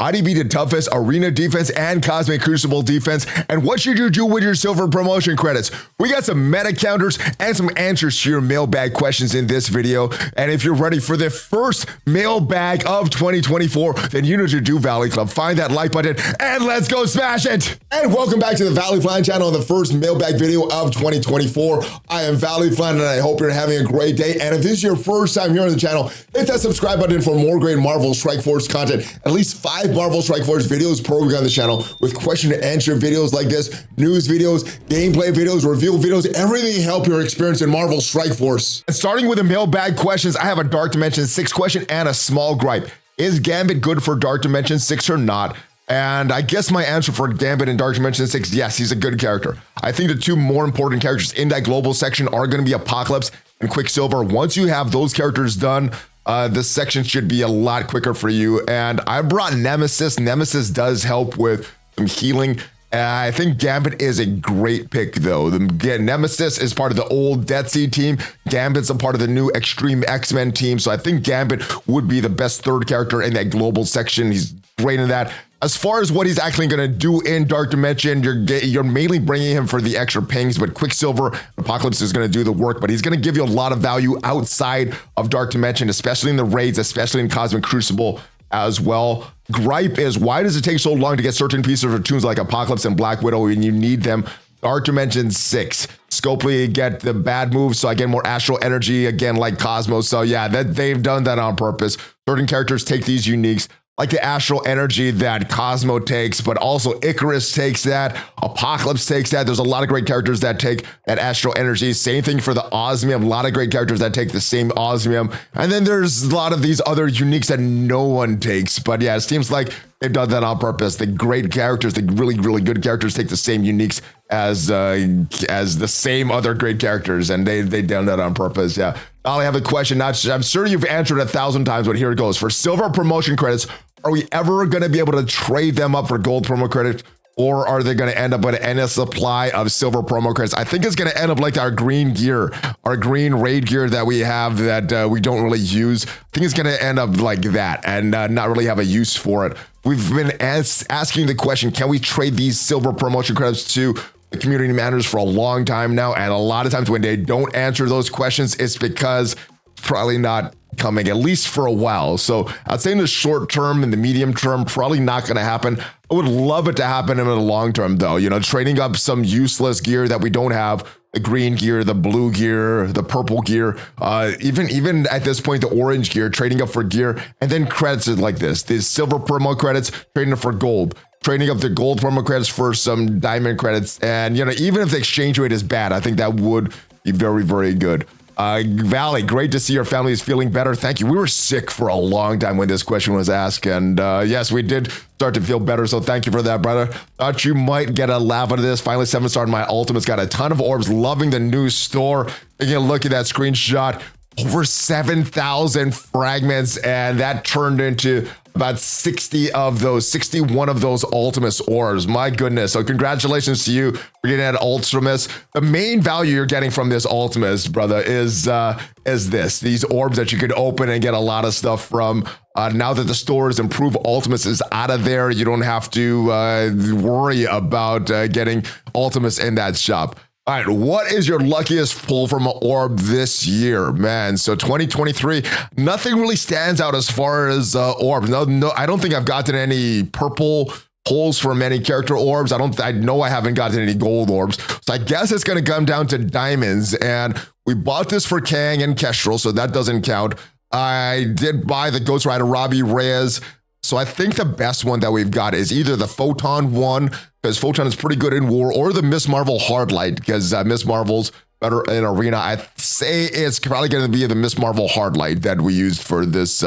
How do you beat the toughest arena defense and Cosmic Crucible defense? And what should you do with your silver promotion credits? We got some meta counters and some answers to your mailbag questions in this video. And if you're ready for the first mailbag of 2024, then you know what to do, Valley Club. Find that like button and let's go smash it. And welcome back to the ValleyFlyin channel on the first mailbag video of 2024. I am ValleyFlyin and I hope you're having a great day. And if this is your first time here on the channel, hit that subscribe button for more great Marvel Strike Force content. At least 5 Marvel Strike Force videos per week on the channel with question and answer videos like this, news videos, gameplay videos, review videos, everything to help your experience in Marvel Strike Force. And starting with the mailbag questions, I have a Dark Dimension 6 question and a small gripe. Is Gambit good for Dark Dimension 6 or not? And I guess my answer for Gambit in Dark Dimension 6, yes, he's a good character. I think the two more important characters in that global section are going to be Apocalypse and Quicksilver. Once you have those characters done, this section should be a lot quicker for you. And I brought Nemesis. Nemesis does help with some healing. I think Gambit is a great pick, though. Nemesis is part of the old Death Sea team. Gambit's a part of the new Extreme X-Men team. So I think Gambit would be the best third character in that global section. He's great in that. As far as what he's actually going to do in Dark Dimension, you're mainly bringing him for the extra pings, but Quicksilver, Apocalypse is going to do the work, but he's going to give you a lot of value outside of Dark Dimension, especially in the raids, especially in Cosmic Crucible as well. Gripe is, why does it take so long to get certain pieces of tunes like Apocalypse and Black Widow when you need them? Dark Dimension 6. Scopely get the bad moves, so I get more astral energy, again, like Cosmos. So yeah, they've done that on purpose. Certain characters take these uniques, like the astral energy that Cosmo takes, but also Icarus takes that, Apocalypse takes that. There's a lot of great characters that take that astral energy. Same thing for the osmium, a lot of great characters that take the same osmium. And then there's a lot of these other uniques that no one takes. But yeah, it seems like they've done that on purpose. The great characters, the really, really good characters take the same uniques as the same other great characters, and they've done that on purpose. Yeah. I have a question. I'm sure you've answered 1,000 times, but here it goes. For silver promotion credits, are we ever going to be able to trade them up for gold promo credits, or are they going to end up with an endless supply of silver promo credits? I think it's going to end up like our green gear, our green raid gear that we have that we don't really use. I think it's going to end up like that and not really have a use for it. We've been asking the question, can we trade these silver promotion credits to the community managers for a long time now? And a lot of times when they don't answer those questions, it's because it's probably not coming, at least for a while. So I'd say in the short term and the medium term, probably not going to happen. I would love it to happen in the long term, though. You know, trading up some useless gear that we don't have, the green gear, the blue gear, the purple gear, even at this point, the orange gear, trading up for gear, and then credits like this. These silver promo credits, trading up for gold. Trading up the gold promo credits for some diamond credits. And, you know, even if the exchange rate is bad, I think that would be very, very good. Valley, great to see your family is feeling better. Thank you. We were sick for a long time when this question was asked. And yes, we did start to feel better. So thank you for that, brother. Thought you might get a laugh out of this. Finally, 7-star in my ultimates. Got a ton of orbs. Loving the new store. Taking a look at that screenshot. Over 7,000 fragments. And that turned into about 61 of those Ultimus orbs. My goodness. So congratulations to you for getting that Ultimus. The main value you're getting from this Ultimus, brother, is these orbs that you could open and get a lot of stuff from. Now that the store is improved, Ultimus is out of there. You don't have to worry about getting Ultimus in that shop. All right, what is your luckiest pull from an orb this year, man? So 2023, nothing really stands out as far as orbs. No, I don't think I've gotten any purple pulls from any character orbs. I know I haven't gotten any gold orbs. So I guess it's going to come down to diamonds. And we bought this for Kang and Kestrel, so that doesn't count. I did buy the Ghost Rider Robbie Reyes. So I think the best one that we've got is either the Photon one, because Photon is pretty good in war, or the Miss Marvel Hardlight, because Miss Marvel's better in Arena. I say it's probably going to be the Miss Marvel Hardlight that we used for this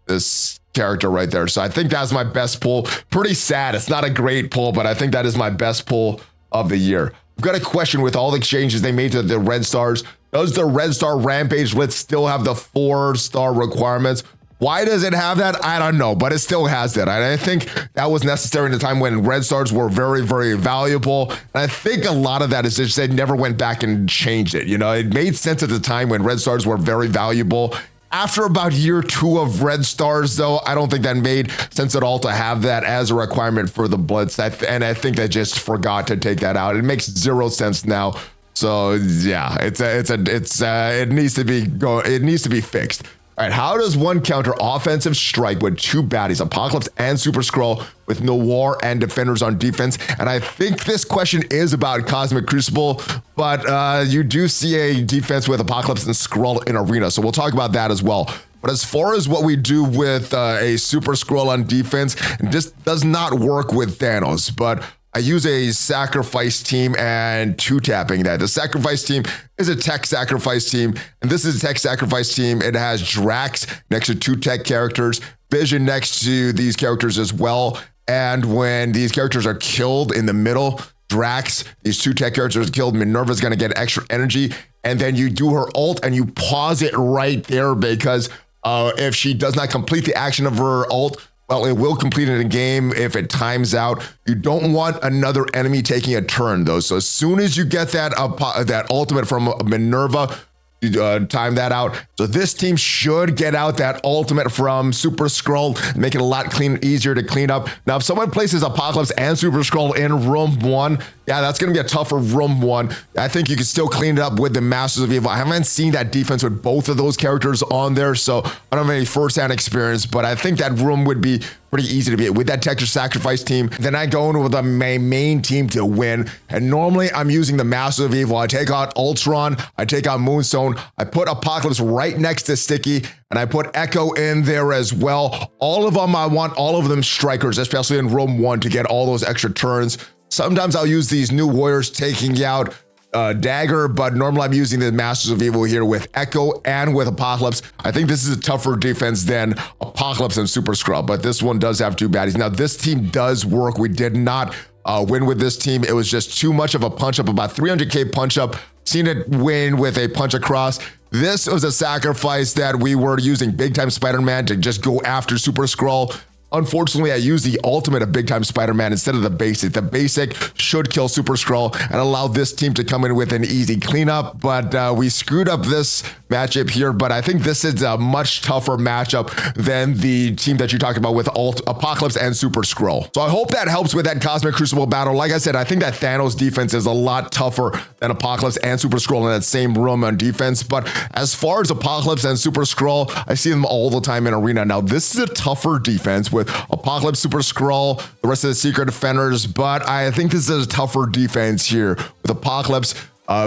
this character right there. So I think that's my best pull. Pretty sad. It's not a great pull, but I think that is my best pull of the year. I've got a question with all the exchanges they made to the Red Stars. Does the Red Star Rampage Blitz still have the 4-star requirements? Why does it have that? I don't know, but it still has that. And I think that was necessary in a time when Red Stars were very, very valuable. And I think a lot of that is just they never went back and changed it. You know, it made sense at the time when Red Stars were very valuable. After about year 2 of red stars, though, I don't think that made sense at all to have that as a requirement for the Blitz. And I think they just forgot to take that out. It makes 0 sense now. So yeah, it needs to be fixed. All right, how does one counter offensive strike with 2 baddies, Apocalypse and Super-Skrull, with Noir and Defenders on defense? And I think this question is about Cosmic Crucible, but you do see a defense with Apocalypse and Skrull in Arena, so we'll talk about that as well. But as far as what we do with a Super-Skrull on defense, this does not work with Thanos, but I use a sacrifice team and 2-tapping that. The sacrifice team is a tech sacrifice team, and this is a tech sacrifice team. It has Drax next to 2 tech characters, Vision next to these characters as well. And when these characters are killed in the middle, Drax, these 2 tech characters are killed, Minerva's gonna get extra energy, and then you do her ult and you pause it right there because if she does not complete the action of her ult, well, it will complete it in game if it times out. You don't want another enemy taking a turn, though. So as soon as you get that ultimate from Minerva, you time that out. So this team should get out that ultimate from Super-Skrull, make it a lot easier to clean up. Now, if someone places Apocalypse and Super-Skrull in room 1, yeah, that's going to be a tougher room 1. I think you can still clean it up with the Masters of Evil. I haven't seen that defense with both of those characters on there, so I don't have any first-hand experience, but I think that room would be pretty easy to beat with that Texture Sacrifice team. Then I go in with my main team to win, and normally I'm using the Masters of Evil. I take out Ultron, I take out Moonstone, I put Apocalypse right next to Sticky, and I put Echo in there as well. All of them, I want all of them strikers, especially in room 1 to get all those extra turns. Sometimes I'll use these new warriors taking out Dagger, but normally I'm using the Masters of Evil here with Echo and with Apocalypse. I think this is a tougher defense than Apocalypse and Super-Skrull, but this one does have 2 baddies. Now, this team does work. We did not win with this team. It was just too much of a punch-up, about 300k punch-up. Seen it win with a punch across. This was a sacrifice that we were using Big Time Spider-Man to just go after Super-Skrull. Unfortunately, I used the ultimate of Big Time Spider-Man instead of the basic. The basic should kill Super-Skrull and allow this team to come in with an easy cleanup, but we screwed up this matchup here, but I think this is a much tougher matchup than the team that you talked about with Apocalypse and Super-Skrull. So I hope that helps with that Cosmic Crucible battle. Like I said, I think that Thanos defense is a lot tougher than Apocalypse and Super-Skrull in that same room on defense, but as far as Apocalypse and Super-Skrull, I see them all the time in Arena. Now, this is a tougher defense with Apocalypse, Super-Skrull, the rest of the Secret Defenders, but I think this is a tougher defense here with Apocalypse,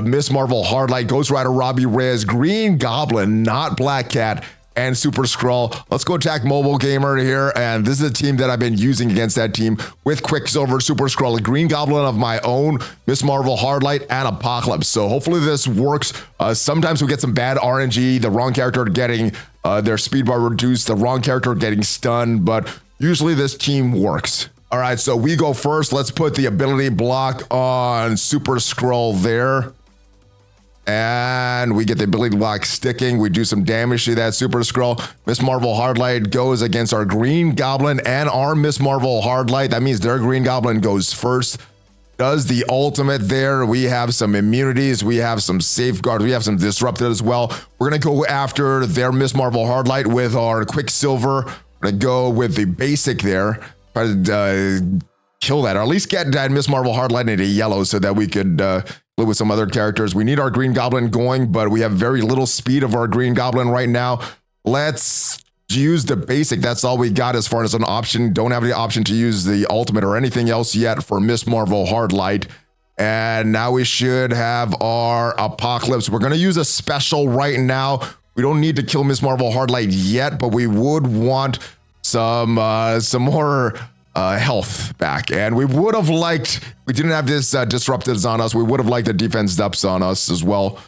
Miss Marvel, Hardlight, Ghost Rider, Robbie Reyes, Green Goblin, not Black Cat, and Super-Skrull. Let's go attack Mobile Gamer here, and this is a team that I've been using against that team with Quicksilver, Super-Skrull, a Green Goblin of my own, Miss Marvel, Hardlight, and Apocalypse. So hopefully this works. Sometimes we get some bad RNG, the wrong character getting their speed bar reduced, the wrong character getting stunned, but usually this team works. All right, so we go first. Let's put the ability block on Super-Skrull there. And we get the ability block sticking. We do some damage to that Super-Skrull. Miss Marvel Hardlight goes against our Green Goblin and our Miss Marvel Hardlight. That means their Green Goblin goes first. Does the ultimate there. We have some immunities. We have some safeguards. We have some disrupted as well. We're going to go after their Miss Marvel Hardlight with our Quicksilver. We're going to go with the basic there. Try to kill that, or at least get that Miss Marvel Hardlight into yellow so that we could live with some other characters. We need our Green Goblin going, but we have very little speed of our Green Goblin right now. Let's use the basic. That's all we got as far as an option. Don't have the option to use the ultimate or anything else yet for Miss Marvel Hardlight. And now we should have our Apocalypse. We're going to use a special right now. We don't need to kill Miss Marvel Hardlight yet, but we would want some more health back. And we would have liked, we didn't have this disruptives on us. We would have liked the defense depths on us as well.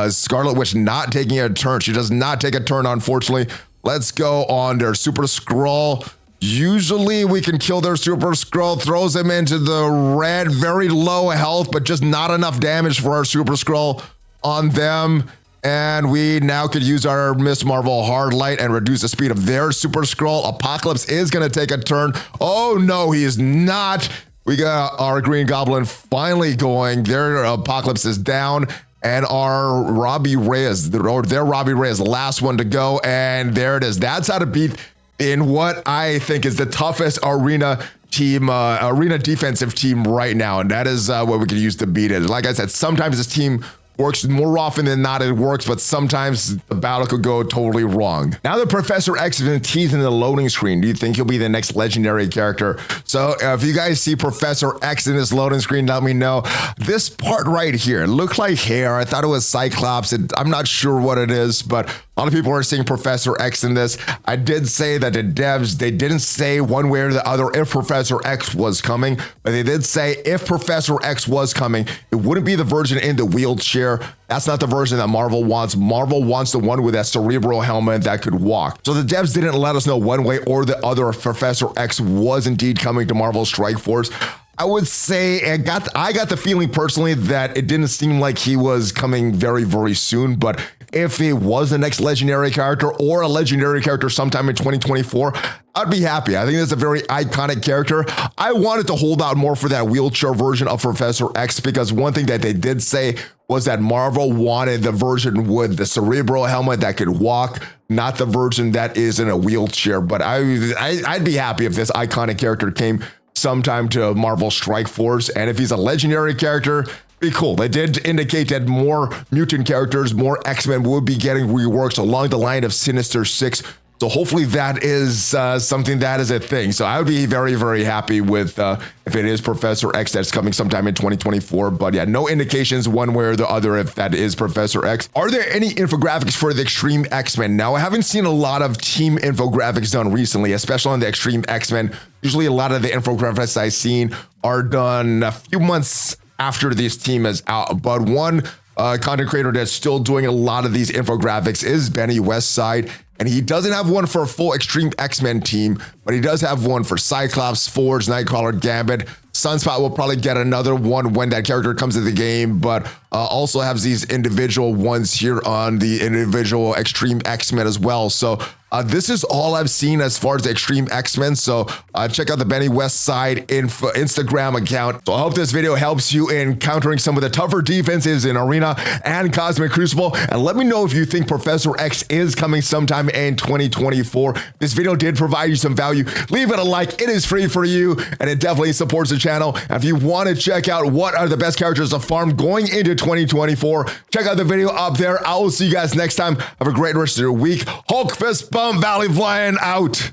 Scarlet Witch not taking a turn. She does not take a turn, unfortunately. Let's go on their Super-Skrull. Usually we can kill their Super-Skrull, throws him into the red, very low health, but just not enough damage for our Super-Skrull on them. And we now could use our Miss Marvel Hardlight and reduce the speed of their Super-Skrull. Apocalypse is going to take a turn. Oh, no, he is not. We got our Green Goblin finally going. Their Apocalypse is down. and our Robbie Reyes, or their Robbie Reyes, the last one to go. And there it is. That's how to beat in what I think is the toughest arena defensive team right now. And that is what we can use to beat it. Like I said, sometimes this team works, more often than not it works, but sometimes the battle could go totally wrong. Now that Professor X has been teased in the loading screen, do you think he'll be the next legendary character? So if you guys see Professor X in this loading screen, let me know. This part right here, it looked like hair. I thought it was Cyclops. I'm not sure what it is, but a lot of people are seeing Professor X in this. I did say that the devs, they didn't say one way or the other if Professor X was coming, but they did say if Professor X was coming, it wouldn't be the version in the wheelchair. That's not the version that Marvel wants. Marvel wants the one with that cerebral helmet that could walk. So the devs didn't let us know one way or the other if Professor X was indeed coming to Marvel Strike Force. I would say I got the feeling personally that it didn't seem like he was coming very, very soon, but if he was the next legendary character or a legendary character sometime in 2024, I'd be happy. I think that's a very iconic character. I wanted to hold out more for that wheelchair version of Professor X because one thing that they did say was that Marvel wanted the version with the cerebral helmet that could walk, not the version that is in a wheelchair. But I'd be happy if this iconic character came sometime to Marvel Strike Force. And if he's a legendary character, be cool. They did indicate that more mutant characters, more X-Men would be getting reworks along the line of Sinister Six. So hopefully that is something that is a thing. So I would be very, very happy with if it is Professor X that's coming sometime in 2024. But yeah, no indications one way or the other if that is Professor X. Are there any infographics for the Extreme X-Men? Now, I haven't seen a lot of team infographics done recently, especially on the Extreme X-Men. Usually a lot of the infographics I've seen are done a few months after this team is out. But one content creator that's still doing a lot of these infographics is Benny Westside. And he doesn't have one for a full Extreme X-Men team, but he does have one for Cyclops, Forge, Nightcrawler, Gambit. Sunspot will probably get another one when that character comes to the game, but also has these individual ones here on the individual Extreme X-Men as well. So this is all I've seen as far as the Extreme X-Men. So check out the Benny Westside Instagram account. So I hope this video helps you in countering some of the tougher defenses in Arena and Cosmic Crucible. And let me know if you think Professor X is coming sometime in 2024. This video did provide you some value. Leave it a like. It is free for you, and it definitely supports the channel. And if you want to check out what are the best characters to farm going into 2024, check out the video up there. I will see you guys next time. Have a great rest of your week. Hulk fist bump, ValleyFlyin out.